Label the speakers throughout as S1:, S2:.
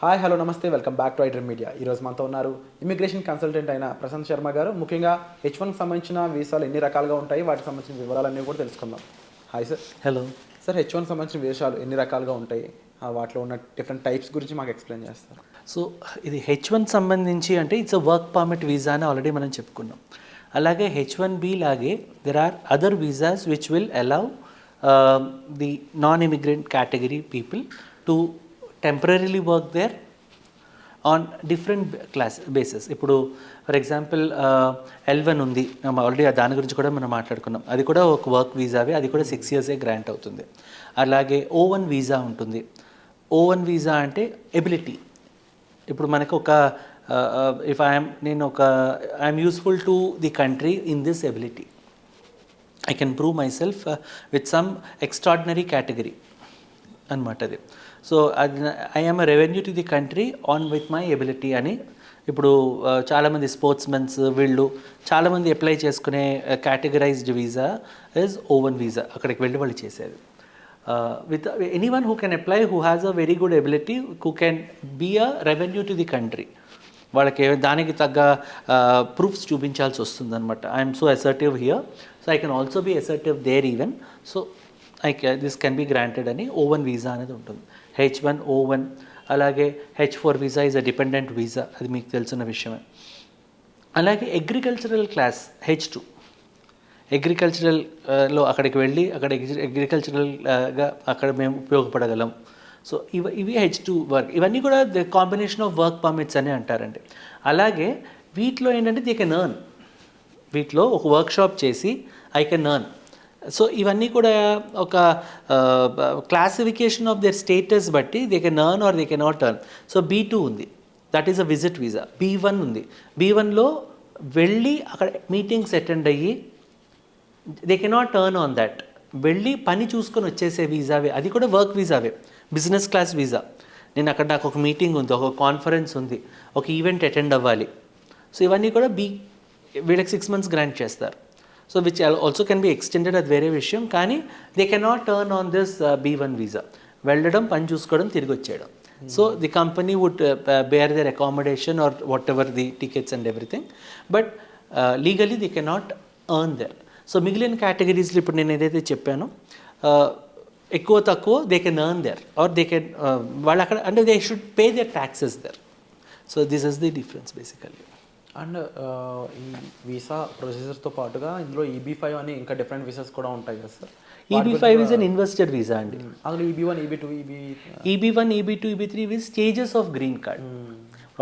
S1: Hi hello నమస్తే welcome back to iDream media. ఈరోజు మనతో ఉన్నారు ఇమిగ్రేషన్ కన్సల్టెంట్ అయిన ప్రశాంత్ శర్మ గారు. ముఖ్యంగా H1కి సంబంధించిన వీసాలు ఎన్ని రకాలుగా ఉంటాయి, వాటికి సంబంధించిన వివరాలన్నీ కూడా తెలుసుకుందాం. Hi sir.
S2: హలో
S1: సార్, H1కి సంబంధించిన వీసాలు ఎన్ని రకాలుగా ఉంటాయి, వాటిలో ఉన్న డిఫరెంట్ టైప్స్ గురించి మాకు ఎక్స్ప్లెయిన్ చేస్తారు.
S2: సో ఇది H1 సంబంధించి అంటే it's a work permit visa అని ఆల్రెడీ మనం చెప్పుకున్నాం. అలాగే H1B లాగే there are other visas which will allow the non immigrant category people to temporarily work there on different class basis. ఇప్పుడు ఫర్ ఎగ్జాంపుల్ L1 ఉంది, already దాని గురించి కూడా మనం మాట్లాడుకున్నాం. అది కూడా ఒక వర్క్ వీసావే, అది కూడా 6 years గ్రాంట్ అవుతుంది. అలాగే O1 వీసా ఉంటుంది. O1 వీసా అంటే ఎబిలిటీ. ఇప్పుడు మనకు ఒక if I'm useful to the country in this ability, I can prove my self with some extraordinary category అనమాట అది. సో అది I am a revenue to the country on with my ability అని. ఇప్పుడు చాలామంది స్పోర్ట్స్మెన్స్ వీళ్ళు చాలామంది అప్లై చేసుకునే categorised visa is O1 visa. అక్కడికి వెళ్ళి వాళ్ళు చేసేది. With anyone who can apply who has a very good ability, who can be a revenue to the country. వాళ్ళకి దానికి తగ్గ ప్రూఫ్స్ చూపించాల్సి వస్తుంది అనమాట. I'm so assertive here, so I can also be assertive there even. So this can be granted అని O1 visa అనేది ఉంటుంది. H1, O1. అలాగే H4 visa is a dependent visa, అది మీకు తెలిసిన విషయమే. అలాగే అగ్రికల్చరల్ క్లాస్ H2, అగ్రికల్చరల్లో అక్కడికి వెళ్ళి అక్కడ అగ్రికల్చరల్గా అక్కడ మేము ఉపయోగపడగలం. సో ఇవి H2 వర్క్. ఇవన్నీ కూడా the combination of work permits అని అంటారండి. అలాగే వీటిలో ఏంటంటే దే కెన్ ఎర్న్, వీటిలో ఒక వర్క్షాప్ చేసి ఐ కెన్ ఎర్న్. సో ఇవన్నీ కూడా ఒక క్లాసిఫికేషన్ ఆఫ్ దేర్ స్టేటస్ బట్టి they can earn or they can not earn. So B2 ఉంది, that is a visit visa. B1 ఉంది, B1లో వెళ్ళి అక్కడ మీటింగ్స్ అటెండ్ అయ్యి they cannot earn on that, వెళ్ళి పని చూసుకొని వచ్చేసే వీసావే, అది కూడా వర్క్ వీసావే, బిజినెస్ క్లాస్ వీసా. నేను అక్కడ నాకు ఒక మీటింగ్ ఉంది, ఒక కాన్ఫరెన్స్ ఉంది, ఒక ఈవెంట్ అటెండ్ అవ్వాలి. సో ఇవన్నీ కూడా వీళ్ళకి 6 months గ్రాంట్ చేస్తారు. So which also can be extended, అది వేరే విషయం. కానీ they cannot earn on this B1 visa. వెళ్ళడం, పని చూసుకోవడం, తిరిగి వచ్చేయడం. So the company would bear their accommodation or whatever the tickets and everything, but legally they cannot earn there. So మిగిలిన కేటగిరీస్లో ఇప్పుడు నేను ఏదైతే చెప్పానో ఎక్కువ తక్కువ they can earn there or they can వాళ్ళు అక్కడ అంటే they should pay there taxes there. So this is the difference basically.
S1: And ఈ వీసా ప్రొసీజర్తో పాటుగా ఇందులో EB5 అని ఇంకా డిఫరెంట్ వీసాస్ కూడా ఉంటాయి కదా sir?
S2: EB5 is an investor visa అండి.
S1: అందులో EB1, EB2,
S2: EB1, EB2, EB3 ఇవి stages of green card.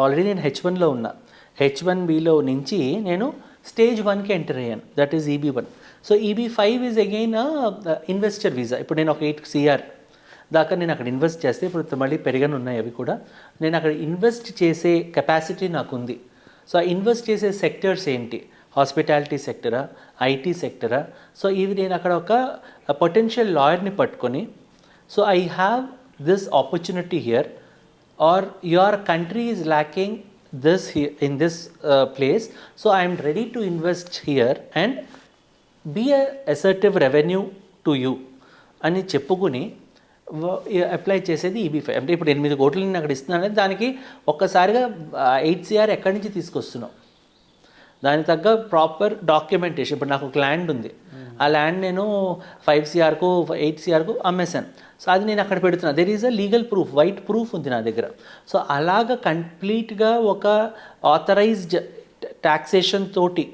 S2: Already నేను H1లో ఉన్నా. H1Bలో నుంచి నేను స్టేజ్ 1కి ఎంటర్ అయ్యాను, that is EB1. So EB5 is again investor visa. ఇప్పుడు నేను ఒక 8 crore దాకా నేను అక్కడ ఇన్వెస్ట్ చేస్తే, ఇప్పుడు మళ్ళీ పెరగని ఉన్నాయి అవి కూడా, నేను అక్కడ ఇన్వెస్ట్ చేసే కెపాసిటీ నాకుంది. సో ఇన్వెస్ట్ చేసే సెక్టర్స్ ఏంటి, హాస్పిటాలిటీ సెక్టరా, IT సెక్టరా. సో ఇవి నేను అక్కడ ఒక పొటెన్షియల్ లాయర్ని పట్టుకొని, so I have this opportunity here or your country is lacking this in this place, so I'm ready to invest here and be a assertive revenue to you అని చెప్పుకుని apply చేసేది EB5. అంటే ఇప్పుడు 8 కోట్లు నేను అక్కడ ఇస్తున్నాను, దానికి ఒక్కసారిగా 8 crore ఎక్కడి నుంచి తీసుకొస్తున్నాం, దానికి తగ్గ ప్రాపర్ డాక్యుమెంటేషన్. ఇప్పుడు నాకు ఒక ల్యాండ్ ఉంది, ఆ ల్యాండ్ నేను 5 crore 8 crore అమ్మేశాను. సో అది నేను అక్కడ పెడుతున్నా, there is a legal proof, white proof ఉంది నా దగ్గర. సో అలాగ కంప్లీట్గా ఒక ఆథరైజ్డ్ ట్యాక్సేషన్ తోటి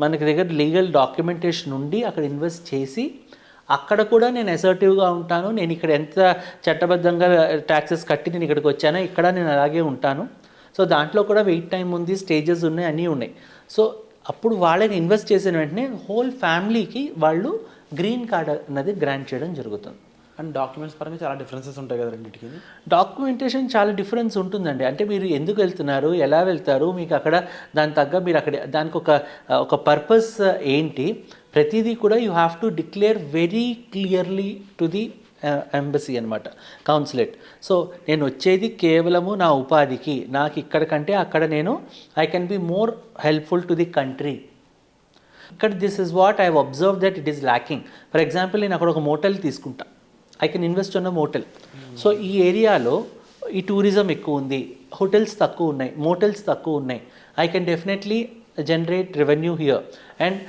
S2: మనకి దగ్గర లీగల్ డాక్యుమెంటేషన్ ఉండి అక్కడ ఇన్వెస్ట్ చేసి, అక్కడ కూడా నేను అసర్టివ్గా ఉంటాను. నేను ఇక్కడ ఎంత చట్టబద్ధంగా ట్యాక్సెస్ కట్టి నేను ఇక్కడికి వచ్చానో ఇక్కడ నేను అలాగే ఉంటాను. సో దాంట్లో కూడా వెయిట్ టైం ఉంది, స్టేజెస్ ఉన్నాయి, అన్నీ ఉన్నాయి. సో అప్పుడు వాళ్ళని ఇన్వెస్ట్ చేసిన వెంటనే హోల్ ఫ్యామిలీకి వాళ్ళు గ్రీన్ కార్డ్ అనేది గ్రాంట్ చేయడం జరుగుతుంది.
S1: అండ్ డాక్యుమెంట్స్ పరంగా చాలా డిఫరెన్సెస్ ఉంటాయి కదా రెండింటికి?
S2: డాక్యుమెంటేషన్ చాలా డిఫరెన్స్ ఉంటుందండి. అంటే మీరు ఎందుకు వెళ్తున్నారు, ఎలా వెళ్తారు, మీకు అక్కడ దాని తగ్గ మీరు అక్కడ దానికి ఒక పర్పస్ ఏంటి, ప్రతిదీ కూడా you have to declare very clearly to the embassy అనమాట, కౌన్సిలేట్. సో నేను వచ్చేది కేవలము నా ఉపాధికి, నాకు ఇక్కడ కంటే అక్కడ నేను I can be more helpful to the country. ఇక్కడ this is what I observe that it is lacking. For example నేను అక్కడ ఒక మోటల్ తీసుకుంటా, I can invest on a motel. So ఈ ఏరియాలో ఈ టూరిజం ఎక్కువ ఉంది, హోటల్స్ తక్కువ ఉన్నాయి, మోటల్స్ తక్కువ ఉన్నాయి, I can definitely generate revenue here. And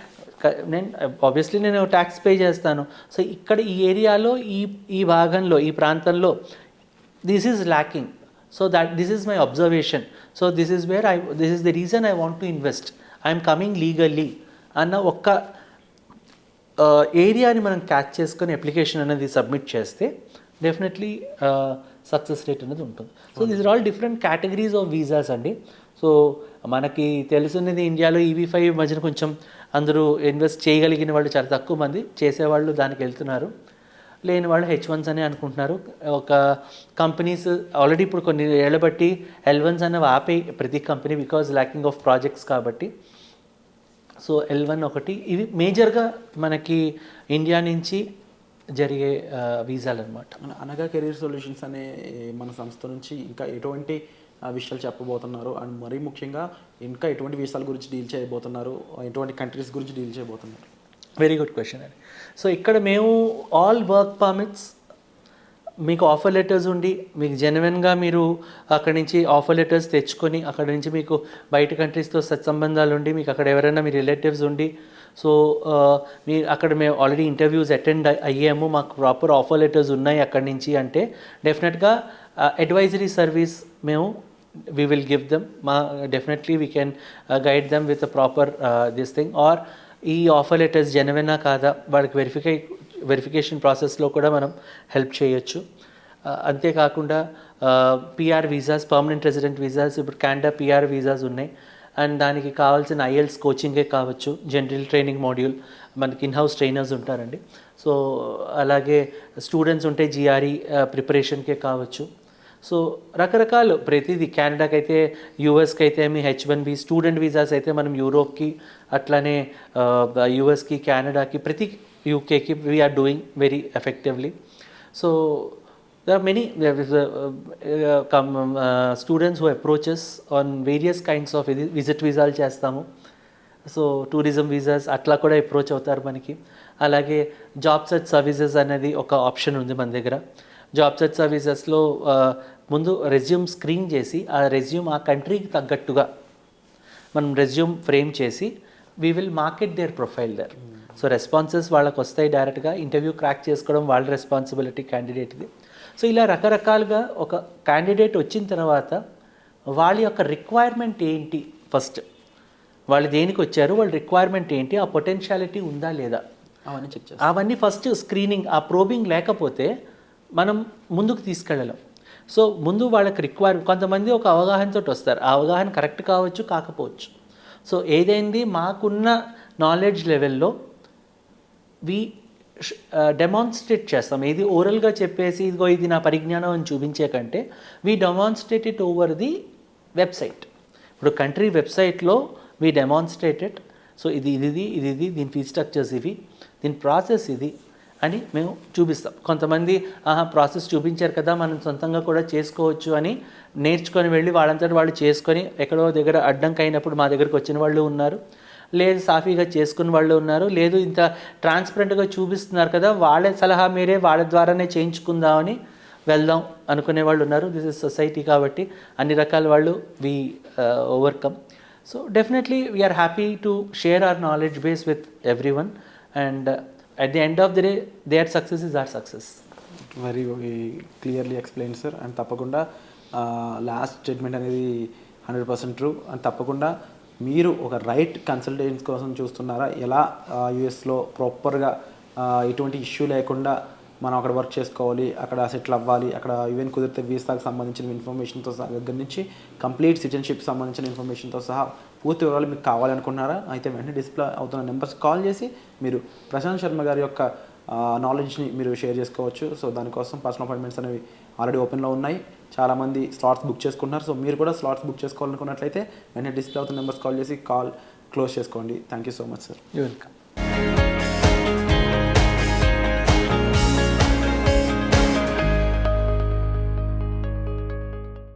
S2: నేను ఆబ్వియస్లీ నేను ట్యాక్స్ పే చేస్తాను. సో ఇక్కడ ఈ ఏరియాలో ఈ భాగంలో ఈ ప్రాంతంలో this is lacking. So this is my observation. So this is the reason I want to invest, I'm coming legally అన్న ఒక్క ఏరియాని మనం క్యాచ్ చేసుకొని అప్లికేషన్ అనేది సబ్మిట్ చేస్తే డెఫినెట్లీ సక్సెస్ రేట్ అనేది ఉంటుంది. So these are all different categories of visas అండి. సో మనకి తెలుసున్నది ఇండియాలో EB5 మధ్యన కొంచెం అందరూ ఇన్వెస్ట్ చేయగలిగిన వాళ్ళు చాలా తక్కువ మంది, చేసేవాళ్ళు దానికి వెళ్తున్నారు, లేని వాళ్ళు H1s అని అనుకుంటున్నారు. ఒక కంపెనీస్ ఆల్రెడీ ఇప్పుడు కొన్ని ఏళ్ళ బట్టి L1s అనేవి ఆపే ప్రతి company because lacking of projects కాబట్టి. సో L1 ఒకటి, ఇవి మేజర్గా మనకి ఇండియా నుంచి జరిగే వీసాలు అనమాట.
S1: అనగా కెరీర్ సొల్యూషన్స్ అనే మన సంస్థ నుంచి ఇంకా ఎటువంటి విషయాలు చెప్పబోతున్నారు, అండ్ మరీ ముఖ్యంగా ఇంకా ఎటువంటి వీసాల గురించి డీల్ చేయబోతున్నారు, ఎటువంటి కంట్రీస్ గురించి డీల్ చేయబోతున్నారు?
S2: వెరీ గుడ్ క్వశ్చన్ అండి. సో ఇక్కడ మేము ఆల్ వర్క్ పర్మిట్స్, మీకు ఆఫర్ లెటర్స్ ఉండి మీకు జెన్యున్గా మీరు అక్కడి నుంచి ఆఫర్ లెటర్స్ తెచ్చుకొని అక్కడి నుంచి మీకు బయట కంట్రీస్తో సత్సంబంధాలు ఉండి మీకు అక్కడ ఎవరైనా మీ రిలేటివ్స్ ఉండి, సో మీరు అక్కడ మేము ఆల్రెడీ ఇంటర్వ్యూస్ అటెండ్ అయ్యాము, మాకు ప్రాపర్ ఆఫర్ లెటర్స్ ఉన్నాయి అక్కడి నుంచి అంటే డెఫినెట్గా అడ్వైజరీ సర్వీస్ మేము we will give them, definitely we can guide them with a proper this thing, or ఈ ఆఫర్ లెటర్స్ జెన్యునా కాదా వాళ్ళకి వెరిఫికేషన్ ప్రాసెస్లో కూడా మనం హెల్ప్ చేయొచ్చు. అంతేకాకుండా PR visas, permanent resident visas, ఇప్పుడు కెనడా PR వీసాస్ ఉన్నాయి, అండ్ దానికి కావాల్సిన IELTS కోచింగే కావచ్చు, జనరల్ ట్రైనింగ్ మాడ్యూల్ మనకి ఇన్హౌస్ ట్రైనర్స్ ఉంటారండి. సో అలాగే స్టూడెంట్స్ ఉంటే GRE ప్రిపరేషన్కే కావచ్చు. సో రకరకాలు ప్రతిదీ, కెనడాకి అయితే, యూఎస్కి అయితే మీ H1B, స్టూడెంట్ వీసాస్ అయితే మనం యూరోప్కి, అట్లానే యూఎస్కి, కెనడాకి, ప్రతి UKకి we are doing very effectively. So there are many students who approach us on various kinds of visit వీసాలు చేస్తాము. సో టూరిజం వీసాస్ అట్లా కూడా అప్రోచ్ అవుతారు మనకి. అలాగే జాబ్ సెర్చ్ సర్వీసెస్ అనేది ఒక ఆప్షన్ ఉంది మన దగ్గర. జాబ్ సెర్చ్ సర్వీసెస్లో ముందు రెజ్యూమ్ స్క్రీన్ చేసి ఆ రెజ్యూమ్ ఆ కంట్రీకి తగ్గట్టుగా మనం రెజ్యూమ్ ఫ్రేమ్ చేసి we will market their profile there. So responses వాళ్ళకి వస్తాయి డైరెక్ట్గా, ఇంటర్వ్యూ క్రాక్ చేసుకోవడం వాళ్ళ రెస్పాన్సిబిలిటీ క్యాండిడేట్ది. సో ఇలా రకరకాలుగా ఒక క్యాండిడేట్ వచ్చిన తర్వాత వాళ్ళ యొక్క రిక్వైర్మెంట్ ఏంటి, ఫస్ట్ వాళ్ళు దేనికి వచ్చారు, వాళ్ళ రిక్వైర్మెంట్ ఏంటి, ఆ పొటెన్షియాలిటీ ఉందా లేదా
S1: అవన్నీ చెక్ చేస్తాం.
S2: అవన్నీ ఫస్ట్ స్క్రీనింగ్, ఆ ప్రోబింగ్ లేకపోతే మనం ముందుకు తీసుకెళ్ళలేం. సో ముందు వాళ్ళకి కొంతమంది ఒక అవగాహనతో వస్తారు, ఆ అవగాహన కరెక్ట్ కావచ్చు కాకపోవచ్చు. సో ఏదైంది మాకున్న నాలెడ్జ్ లెవెల్లో వి డెమాన్స్ట్రేట్ చేస్తాం. ఏది ఓరల్గా చెప్పేసి ఇదిగో ఇది నా పరిజ్ఞానం అని చూపించే కంటే we demonstrate it over the website. ఇప్పుడు కంట్రీ వెబ్సైట్లో వీ డెమాన్స్ట్రేటెడ్. సో ఇది దీని ఫీ స్ట్రక్చర్స్ ఇవి, దీని ప్రాసెస్ ఇది అని మేము చూపిస్తాం. కొంతమంది ప్రాసెస్ చూపించారు కదా మనం సొంతంగా కూడా చేసుకోవచ్చు అని నేర్చుకొని వెళ్ళి వాళ్ళంతటి వాళ్ళు చేసుకొని ఎక్కడో దగ్గర అడ్డంకి అయినప్పుడు మా దగ్గరకు వచ్చిన వాళ్ళు ఉన్నారు, లేదు సాఫీగా చేసుకున్న వాళ్ళు ఉన్నారు, లేదు ఇంత ట్రాన్స్పరెంట్గా చూపిస్తున్నారు కదా వాళ్ళ సలహా మీరే వాళ్ళ ద్వారానే చేయించుకుందామని వెళ్దాం అనుకునే వాళ్ళు ఉన్నారు. దిస్ ఇస్ సొసైటీ కాబట్టి అన్ని రకాల వాళ్ళు we overcome. So definitely we're happy to share our knowledge base with everyone, and at the end of the day their success is our success.
S1: Very clearly explain sir. And తప్పకుండా last statement అనేది 100% true. And తప్పకుండా మీరు ఒక right consultants కోసం చూస్తున్నారా, ఎలా యూఎస్లో ప్రాపర్గా ఎటువంటి ఇష్యూ లేకుండా మనం అక్కడ వర్క్ చేసుకోవాలి, అక్కడ సెటిల్ అవ్వాలి, అక్కడ ఈవెన్ కుదిరితే వీసాకు సంబంధించిన ఇన్ఫర్మేషన్తో దగ్గర నుంచి కంప్లీట్ సిటిజన్షిప్ సంబంధించిన ఇన్ఫర్మేషన్తో సహా పూర్తి వివరాలు మీకు కావాలనుకున్నారా, అయితే వెంటనే డిస్ప్లే అవుతున్న నెంబర్స్ కాల్ చేసి మీరు ప్రశాంత్ శర్మ గారి యొక్క నాలెడ్జ్ని మీరు షేర్ చేసుకోవచ్చు. సో దానికోసం పర్సనల్ అపాయింట్మెంట్స్ అనేవి ఆల్రెడీ ఓపెన్లో ఉన్నాయి, చాలామంది స్లాట్స్ బుక్ చేసుకుంటున్నారు. సో మీరు కూడా స్లాట్స్ బుక్ చేసుకోవాలనుకున్నట్లయితే వెంటనే డిస్ప్లే అవుతున్న నెంబర్స్ కాల్ చేసి క్లోజ్ చేసుకోండి. Thank you so much sir.
S2: You welcome.